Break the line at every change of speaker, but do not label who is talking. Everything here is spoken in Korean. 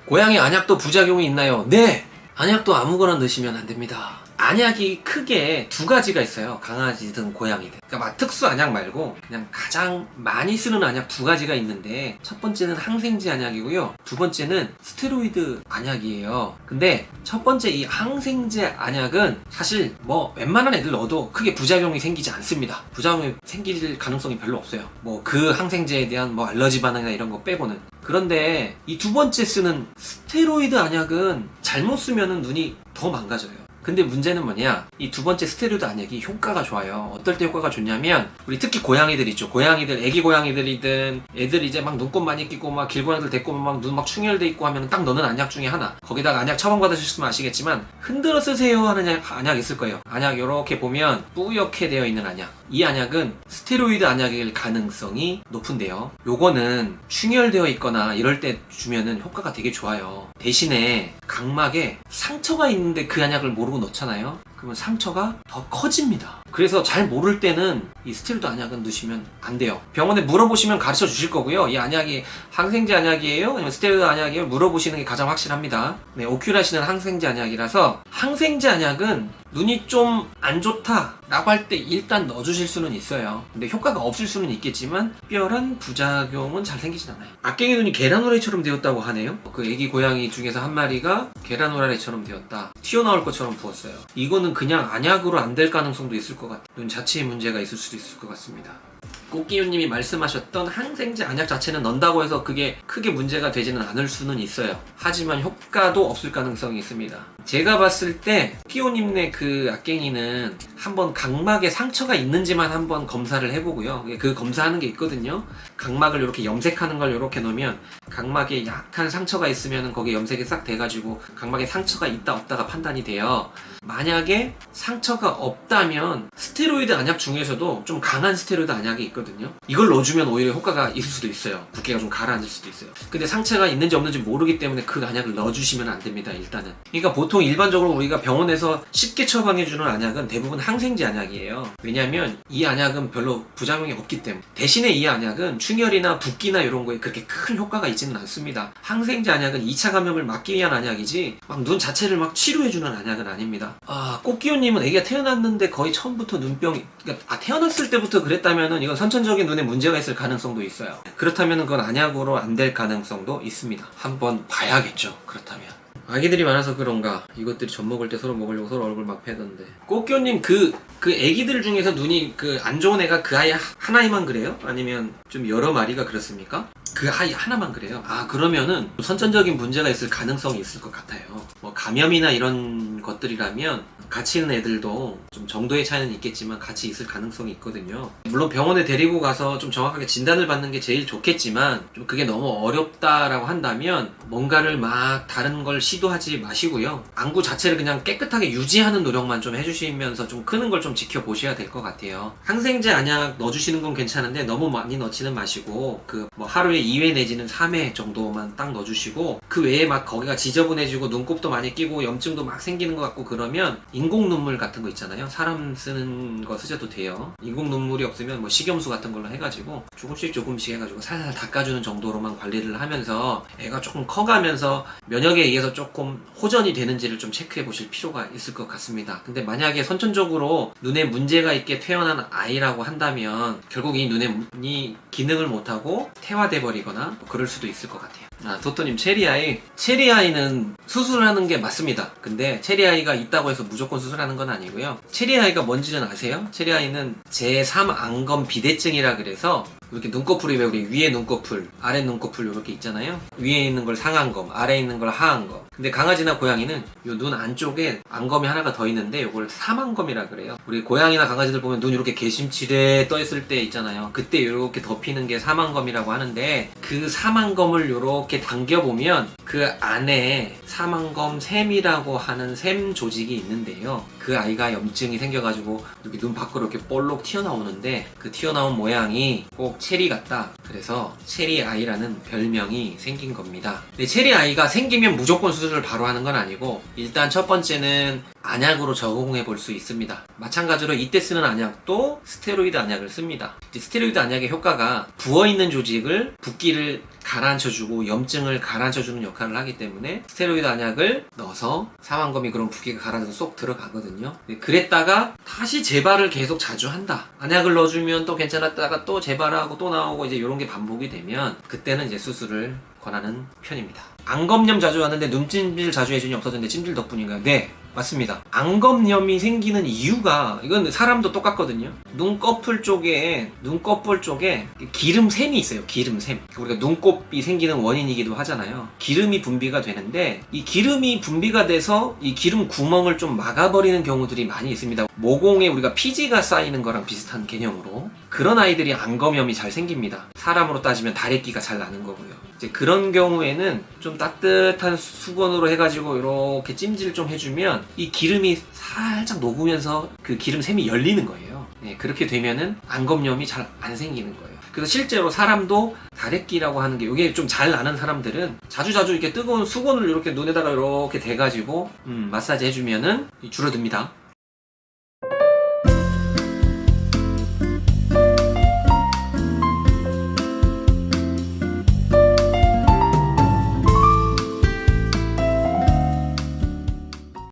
고양이 안약도 부작용이 있나요? 네! 안약도 아무거나 넣으시면 안 됩니다. 안약이 크게 두 가지가 있어요. 강아지든 고양이든. 그러니까 막 특수 안약 말고 그냥 가장 많이 쓰는 안약 두 가지가 있는데, 첫 번째는 항생제 안약이고요. 두 번째는 스테로이드 안약이에요. 근데 첫 번째 이 항생제 안약은 사실 뭐 웬만한 애들 넣어도 크게 부작용이 생기지 않습니다. 부작용이 생길 가능성이 별로 없어요. 뭐 그 항생제에 대한 뭐 알러지 반응이나 이런 거 빼고는. 그런데 이 두 번째 쓰는 스테로이드 안약은 잘못 쓰면은 눈이 더 망가져요. 근데 문제는 뭐냐, 이 두 번째 스테로이드 안약이 효과가 좋아요. 어떨 때 효과가 좋냐면, 우리 특히 고양이들 있죠. 고양이들, 애기 고양이들이든 애들 이제 막 눈곱 많이 끼고 막 길고양이들 데리고 막 눈 막 충혈돼 있고 하면 딱 넣는 안약 중에 하나. 거기다가 안약 처방받으셨으면 아시겠지만 흔들어 쓰세요 하는 안약 있을 거예요. 안약 요렇게 보면 뿌옇게 되어 있는 안약. 이 안약은 스테로이드 안약일 가능성이 높은데요. 요거는 충혈되어 있거나 이럴 때 주면은 효과가 되게 좋아요. 대신에 각막에 상처가 있는데 그 안약을 모르고 넣잖아요. 그러면 상처가 더 커집니다. 그래서 잘 모를 때는 이 스테로이드 안약은 넣으시면 안 돼요. 병원에 물어보시면 가르쳐 주실 거고요. 이 안약이 항생제 안약이에요? 아니면 스테로이드 안약이에요? 물어보시는 게 가장 확실합니다. 네, 오큐라시는 항생제 안약이라서, 항생제 안약은 눈이 좀 안 좋다 라고 할 때 일단 넣어주실 수는 있어요. 근데 효과가 없을 수는 있겠지만 특별한 부작용은 잘 생기진 않아요. 악갱이 눈이 계란후라이처럼 되었다고 하네요. 그 애기 고양이 중에서 한 마리가 계란후라이처럼 되었다, 튀어나올 것처럼 부었어요. 이거는 그냥 안약으로 안 될 가능성도 있을 것 같아요. 눈 자체에 문제가 있을 수도 있을 것 같습니다. 꽃기훈님이 말씀하셨던 항생제 안약 자체는 넣는다고 해서 그게 크게 문제가 되지는 않을 수는 있어요. 하지만 효과도 없을 가능성이 있습니다. 제가 봤을 때 끼호님네 그 악갱이는 한번 각막에 상처가 있는지만 한번 검사를 해보고요. 그 검사하는 게 있거든요. 각막을 이렇게 염색하는 걸 이렇게 놓으면 각막에 약한 상처가 있으면 거기에 염색이 싹 돼가지고 각막에 상처가 있다 없다가 판단이 돼요. 만약에 상처가 없다면 스테로이드 안약 중에서도 좀 강한 스테로이드 안약이 있거든요. 이걸 넣어주면 오히려 효과가 있을 수도 있어요. 붓기가 좀 가라앉을 수도 있어요. 근데 상처가 있는지 없는지 모르기 때문에 그 안약을 넣어주시면 안 됩니다. 일단은. 그러니까 보통 일반적으로 우리가 병원에서 쉽게 처방해주는 안약은 대부분 항생제 안약이에요. 왜냐하면 이 안약은 별로 부작용이 없기 때문에. 대신에 이 안약은 충혈이나 붓기나 이런 거에 그렇게 큰 효과가 있지는 않습니다. 항생제 안약은 2차 감염을 막기 위한 안약이지 막 눈 자체를 막 치료해주는 안약은 아닙니다. 꽃기호님은 애기가 태어났는데 거의 처음부터 눈병이, 그러니까 태어났을 때부터 그랬다면은 이건 선천적인 눈에 문제가 있을 가능성도 있어요. 그렇다면은 그건 안약으로 안 될 가능성도 있습니다. 한번 봐야겠죠. 그렇다면. 아기들이 많아서 그런가 이것들이 젖 먹을 때 서로 먹으려고 서로 얼굴 막 패던데. 꽃기호님 그 애기들 중에서 눈이 그 안 좋은 애가 그 아이 하나이만 그래요? 아니면 좀 여러 마리가 그렇습니까? 그 아이 하나만 그래요? 그러면은 선천적인 문제가 있을 가능성이 있을 것 같아요. 뭐 감염이나 이런 것들이라면 같이 있는 애들도 좀 정도의 차이는 있겠지만 같이 있을 가능성이 있거든요. 물론 병원에 데리고 가서 좀 정확하게 진단을 받는 게 제일 좋겠지만, 좀 그게 너무 어렵다라고 한다면 뭔가를 막 다른 걸 시도하지 마시고요. 안구 자체를 그냥 깨끗하게 유지하는 노력만 좀 해주시면서 좀 크는 걸 좀 지켜보셔야 될 것 같아요. 항생제 안약 넣어주시는 건 괜찮은데 너무 많이 넣지는 마시고, 그 뭐 하루에 2회 내지는 3회 정도만 딱 넣어주시고, 그 외에 막 거기가 지저분해지고 눈곱도 많이 끼고 염증도 막 생기는 것 같고 그러면 인공 눈물 같은 거 있잖아요. 사람 쓰는 거 쓰셔도 돼요. 인공 눈물이 없으면 뭐 식염수 같은 걸로 해가지고 조금씩 해가지고 살살 닦아주는 정도로만 관리를 하면서 애가 조금 커가면서 면역에 의해서 조금 호전이 되는지를 좀 체크해 보실 필요가 있을 것 같습니다. 근데 만약에 선천적으로 눈에 문제가 있게 태어난 아이라고 한다면 결국 이 눈이 기능을 못하고 퇴화돼 버리거나 뭐 그럴 수도 있을 것 같아요. 도토님, 체리아이는 수술하는 게 맞습니다. 근데 체리아이가 있다고 해서 무조건 수술하는 건 아니고요. 체리아이가 뭔지는 아세요? 체리아이는 제3안검 비대증이라 그래서 이렇게 눈꺼풀이 왜 우리 위에 눈꺼풀, 아래 눈꺼풀 이렇게 있잖아요. 위에 있는 걸 상안검, 아래에 있는 걸 하안검. 근데 강아지나 고양이는 요 눈 안쪽에 안검이 하나가 더 있는데 요걸 삼안검이라 그래요. 우리 고양이나 강아지들 보면 눈 이렇게 개심치레 떠 있을 때 있잖아요. 그때 이렇게 덮이는 게 삼안검이라고 하는데, 그 삼안검을 이렇게 당겨보면 그 안에 삼안검 샘이라고 하는 샘 조직이 있는데요. 그 아이가 염증이 생겨가지고 이렇게 눈 밖으로 이렇게 볼록 튀어나오는데, 그 튀어나온 모양이 꼭 체리 같다. 그래서 체리 아이라는 별명이 생긴 겁니다. 근데 체리 아이가 생기면 무조건 수술을 바로 하는 건 아니고, 일단 첫 번째는 안약으로 적응해 볼 수 있습니다. 마찬가지로 이때 쓰는 안약도 스테로이드 안약을 씁니다. 이제 스테로이드 안약의 효과가 부어있는 조직을 붓기를 가라앉혀주고 염증을 가라앉혀주는 역할을 하기 때문에 스테로이드 안약을 넣어서 사망검이 그런 붓기가 가라앉아서 쏙 들어가거든요. 그랬다가 다시 재발을 계속 자주 한다. 안약을 넣어주면 또 괜찮았다가 또 재발하고 또 나오고 이제 이런 게 반복이 되면 그때는 이제 수술을 권하는 편입니다. 안검염 자주 왔는데 눈찜질 자주 해주니 없어졌는데 찜질 덕분인가요? 네, 맞습니다. 안검염이 생기는 이유가 이건 사람도 똑같거든요. 눈꺼풀 쪽에 기름샘이 있어요. 기름샘. 우리가 눈곱이 생기는 원인이기도 하잖아요. 기름이 분비가 되는데 이 기름이 분비가 돼서 이 기름 구멍을 좀 막아버리는 경우들이 많이 있습니다. 모공에 우리가 피지가 쌓이는 거랑 비슷한 개념으로 그런 아이들이 안검염이 잘 생깁니다. 사람으로 따지면 다래끼가 잘 나는 거고요. 이제 그런 경우에는 좀 따뜻한 수건으로 해가지고 이렇게 찜질 좀 해주면 이 기름이 살짝 녹으면서 그 기름샘이 열리는 거예요. 네, 그렇게 되면은 안검염이 잘 안 생기는 거예요. 그래서 실제로 사람도 다래끼라고 하는 게 이게 좀 잘 나는 사람들은 자주자주 이렇게 뜨거운 수건을 이렇게 눈에다가 이렇게 대가지고 마사지 해주면은 줄어듭니다.